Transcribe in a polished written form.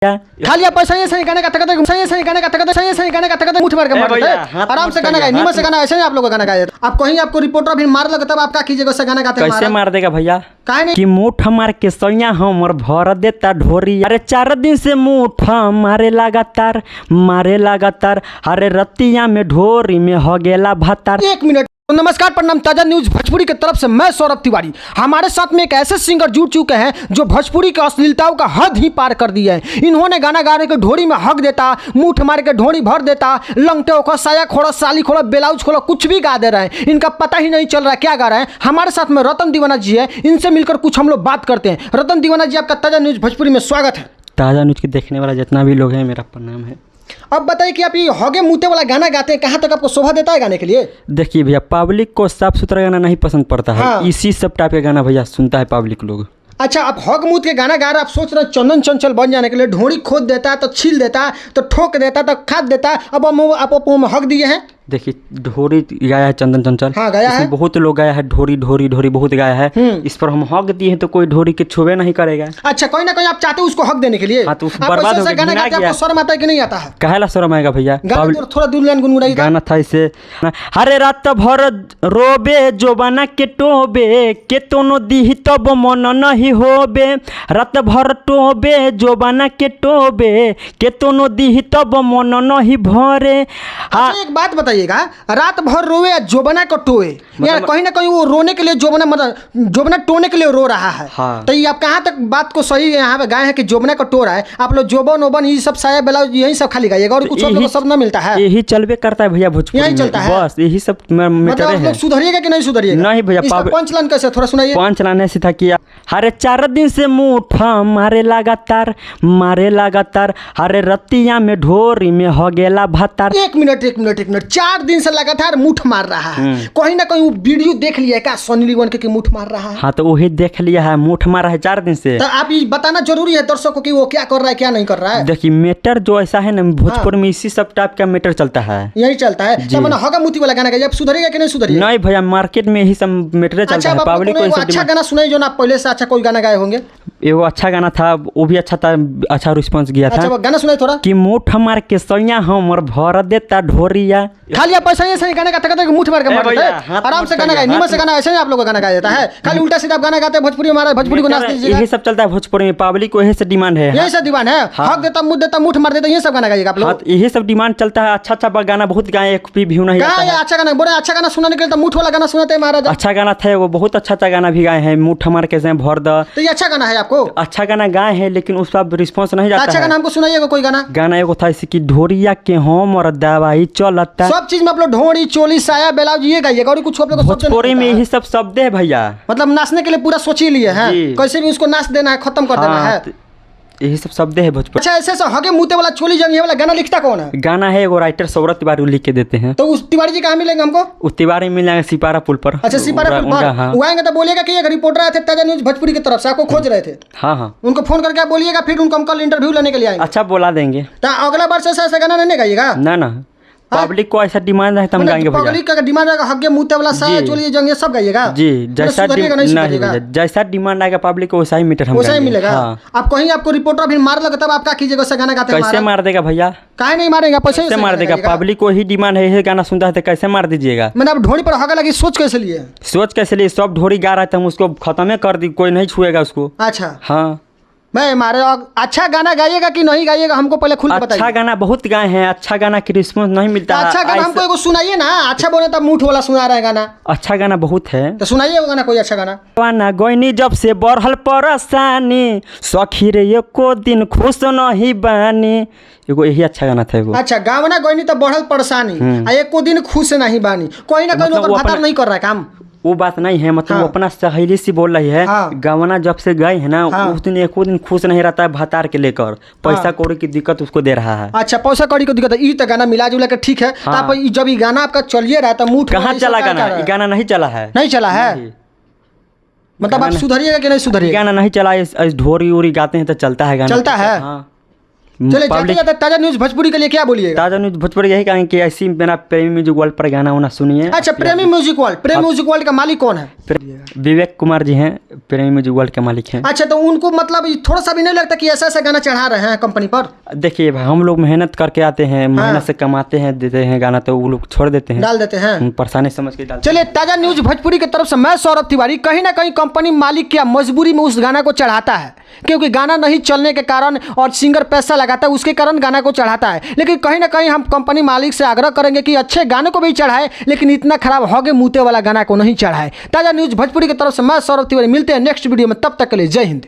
खाली आप पैसा ऐसे गाने का तक सही गाने का तक मुठ मार के मारते हैं। आराम से गाना गाए, नीमत से गाना ऐसे नहीं आप लोग गाना गाए। आप कहीं आपको रिपोर्टर भी मार लगे तब आप क्या कीजिएगा? उससे गाना गाते कैसे मार देगा भैया? काहे नहीं कि मुठ मार के सैया हमर भर देता ढोरी। अरे 4 दिन से मुठ मारे लगातार अरे रतिया में ढोरी में हो गेला भातार। 1 मिनट। नमस्कार, प्रणाम। ताजा न्यूज भोजपुरी की तरफ से मैं सौरभ तिवारी। हमारे साथ में एक ऐसे सिंगर जुड़ चुके हैं जो भोजपुरी की अश्लीलताओं का हद ही पार कर दिया है। इन्होंने गाना गाने के ढोरी में हक देता, मुठ मार के ढोरी भर देता, लंगटे ओखो, साया खोलो, साली खोलो, ब्लाउज खोलो, कुछ भी गा दे रहे हैं। इनका पता ही नहीं चल रहा क्या गा रहे हैं। हमारे साथ में रतन दीवाना जी है, इनसे मिलकर कुछ हम लोग बात करते हैं। रतन दीवाना जी, आपका ताजा न्यूज भोजपुरी में स्वागत है। ताजा न्यूज के देखने वाला जितना भी लोग हैं, मेरा प्रणाम है। अब बताइए कि आप ये हगे मुते वाला गाना गाते हैं, कहाँ तक आपको शोभा देता है गाने के लिए? देखिए भैया, पब्लिक को साफ सुथरा गाना नहीं पसंद पड़ता है। हाँ। इसी सब टाइप का गाना भैया सुनता है पब्लिक लोग। अच्छा, आप हग मूत के गाना गा रहे हैं, आप सोच रहे हैं चंदन चंचल बन जाने के लिए। ढोड़ी खोद देता है तो छील देता है, तो ठोक देता है, तो खाद देता है। अब आप हक दिए हैं। देखिए, ढोरी गाया है चंदन चंचल। हाँ, गाया है। बहुत लोग गाया है ढोरी ढोरी ढोरी, बहुत गाया है। इस पर हम हक दिए हैं तो कोई ढोरी के छुबे नहीं करेगा। अच्छा, कोई ना कोई आप चाहते हो उसको हक देने के लिए। हाँ, तो आप बर्बाद ऐसे हो गाना गया, गाते हैं, आपको शर्म आता है कि नहीं आता है? काहेला शर्म आएगा भैया? गाना थोड़ा दूर लाइन गुनगुनाइए। गाना था इसे, हरे रात भर रोबे जोबाना के टोबे के तोनो दी तब मन नहीं होबे। रात भर टोबे जोबाना के टोबे के तोनो दी तब मन नहीं भरे। अच्छा, एक बात बताइएगा, रात भर रोए या जोबना को टोए, यार कहीं ना कहीं वो रोने के लिए जोबना, मतलब जोबना टोने के लिए रो रहा है। हाँ। तो ये आप कहाँ तक बात को सही यहाँ पे गाए हैं कि जोबना को टो रहा है? आप लोग जोबन ओबन ये सब साया ब्लाउज यही सब खाली गाइएगा और कुछ आप लोग को सब ना मिलता है। यही चलबे करता है भैया भोजपुरी यही में। चलता है। बस यही सब मतलब आप लोग सुधरिएगा कि नहीं सुधरिएगा? नहीं भैया, इसका पंचलाइन कैसे, थोड़ा सुनाइए। पंचलाइन ऐसे था कि अरे 4 दिन से मुठ मारे लगातार अरे रतिया में ढोरी में हो गेला भातार। 1 मिनट 4 दिन से लगातार मुठ मार रहा है। कहीं ना कहीं वो वीडियो देख लिया है क्या सनी लियोन के कि मुठ मार रहा है? हाँ, तो वही देख लिया है, मुठ मारा है 4 दिन से। तो आप ये बताना जरूरी है दर्शकों को कि वो क्या कर रहा है क्या नहीं कर रहा है। देखिए, मैटर जो ऐसा है ना भोजपुर में, इसी सब टाइप का मैटर चलता है। यही चलता है। तो मैंने हगा मुती वाला गाना गाइए, आप सुधरिएगा कि नहीं सुधरिएगा? नहीं भैया, मार्केट में यही सब मैटर चलता है। पब्लिक को अच्छा गाना सुनाइए जो ना पहले से अच्छा कोई गाना गाए होंगे। एगो अच्छा गाना था, वो भी अच्छा था, अच्छा रिस्पांस गया था। अच्छा, वो गाना सुनाइए थोड़ा। कि मुठ मार के सैया हमर भर देता ढोरिया। खाली आप पैसा ऐसे गाने का तक मुठ मार के मारते हैं। आराम से गाना गाए, नीमत से गाना ऐसे नहीं आप लोग गाना गाया जाता है। खाली उल्टा सीधा गाना गाते हैं। भोजपुरी हमारा भोजपुरी को नाच दीजिएगा। यही सब चलता है भोजपुरी में, पब्लिक को यही से डिमांड है। यही सब डिमांड है। हक देता, मुठ देता, मुठ मार देता, ये सब गाना गाइएगा आप लोग। यही सब डिमांड चलता है। अच्छा गाना बहुत गाए, एक भी व्यू नहीं आता है। अच्छा गाना बोले, अच्छा गाना सुनाने के लिए तो मुठ वाला गाना सुनाते हैं महाराज। अच्छा गाना था वो, बहुत अच्छा गाना भी गाए हैं, मुठ मार के से भर द। तो ये अच्छा गाना है आपको? अच्छा गाना गाए हैं, लेकिन उसका रिस्पांस नहीं जाता है। अच्छा गाना हमको सुनाइएगा कोई गाना। गाना एगो था इसी की ढोरिया के हमर दवाई चलता। सब चीज में आप लोग ढोड़ी चोली साया ब्लाउज ये गाइएगा और कुछ आप लोग भोजपुरी में यही सब शब्द है भैया। मतलब नाचने के लिए पूरा सोच ही लिए हैं, कैसे भी उसको नाच देना है, खत्म कर देना है। यही सब शब्द है भोजपुरी। अच्छा, ऐसे हगे मुते वाला चोली जंगिया वाला गाना लिखता कौन है? गाना है एगो राइटर सौरभ तिवारी लिख के देते हैं। तो उस तिवारी जी कहाँ मिलेंगे हमको? उस तिवारी मिलेंगे सिपारा पुल पर। अच्छा, सिपारा पुल पर वो आएंगे तो बोलिएगा कि एक रिपोर्टर आए थे ताजा न्यूज भोजपुरी की तरफ से, आपको खोज रहे थे। हाँ, उनको फोन करके बोलिएगा, फिर उनको हम कल इंटरव्यू लेने के लिए आएंगे। अच्छा, बोला देंगे। तो अगला बार से ऐसा गाना नहीं गाइएगा ना। पब्लिक को ऐसा डिमांड है तो हम गाएंगे भैया। पब्लिक का डिमांड रहेगा हगे मुते वाला साया चोली जंगिया सब गाइएगा जी। जैसा डिमांड आएगा पब्लिक को वैसा ही मीटर हम वैसा ही मिलेगा। आप कहीं आपको रिपोर्टर भी मार लगे तब आप क्या कीजिएगा? उससे गाना गाते हैं। कैसे मार देगा भैया? काहे नहीं मारेगा? पैसे कैसे मार देगा? पब्लिक को ही डिमांड है, यही गाना सुनता है तो कैसे मार दीजिएगा? मैंने अब ढोड़ी पर हगा लगी, सोच कैसे लिए? सोच कैसे लिए? सब ढोरी गा रहा था, हम उसको खत्म कर दी, कोई नहीं छुएगा उसको। अच्छा, हाँ। मैं मारे अच्छा गाना गाइएगा कि नहीं गाइएगा हमको पहले खुद बताइए। अच्छा गाना बहुत गाए हैं, अच्छा गाना की रिस्पांस नहीं मिलता है। अच्छा गाना हमको एगो सुनाइए ना। अच्छा बोले तब मुठ वाला सुना रहा है गाना। अच्छा गाना बहुत है, तो सुनाइए वो गाना, कोई अच्छा गाना। गाना गोइनी जब से बढ़ल परेशानी, सखी रे एको दिन खुश नहीं बानी। एगो यही अच्छा गाना था एगो। अच्छा, गावना गोइनी तो बढ़ल परेशानी आ एको दिन खुश नहीं बानी। कोई ना कोई लोग भातार नहीं कर रहा है काम। वो बात नहीं है, मतलब वो अपना सहेली से बोल रही है। गवना जब से गए है ना, उस दिन एको दिन खुश नहीं रहता है भातार के लेकर। पैसा कौड़ी की दिक्कत उसको दे रहा है। अच्छा, पैसा कौड़ी की दिक्कत है, ये तो गाना मिला जुला के ठीक है। आप जब ये गाना आपका चलिए रहा था मुठ कहाँ चला गाना? ये गाना नहीं चला है। नहीं चला है, मतलब आप सुधरिएगा कि नहीं सुधरिएगा? गाना नहीं चला, ढोरी उरी गाते हैं तो चलता है गाना। चलता है। चलिए जाते जाते ताजा न्यूज भोजपुरी के लिए क्या बोलिएगा? ताजा न्यूज भोजपुरी यही कहेंगे कि ऐसी मेरा प्रेमी म्यूजिक वर्ल्ड पर गाना वाना सुनिए। अच्छा, प्रेमी म्यूजिक वर्ल्ड का मालिक कौन है? विवेक कुमार जी हैं, प्रेमी म्यूजिक वर्ल्ड के मालिक हैं। अच्छा, तो उनको मतलब थोड़ा सा भी नहीं लगता कि ऐसा ऐसा गाना चढ़ा रहे हैं कंपनी पर? देखिए भाई, हम लोग मेहनत करके आते हैं, मेहनत से कमाते हैं, देते हैं गाना, तो वो लोग छोड़ देते हैं, डाल देते हैं, परेशानी समझ के डालते। चलिए, ताजा न्यूज भोजपुरी की तरफ से मैं सौरभ तिवारी। कहीं ना कहीं कंपनी मालिक क्या मजबूरी में उस गाना को चढ़ाता है, क्योंकि गाना नहीं चलने के कारण और सिंगर पैसा लगाता है उसके कारण गाना को चढ़ाता है। लेकिन कहीं ना कहीं हम कंपनी मालिक से आग्रह करेंगे कि अच्छे गाने को भी चढ़ाए, लेकिन इतना खराब होगे मूते वाला गाना को नहीं चढ़ाए। ताजा न्यूज भोजपुरी की तरफ से मैं सौरभ तिवारी। मिलते हैं नेक्स्ट वीडियो में, तब तक के लिए जय हिंद।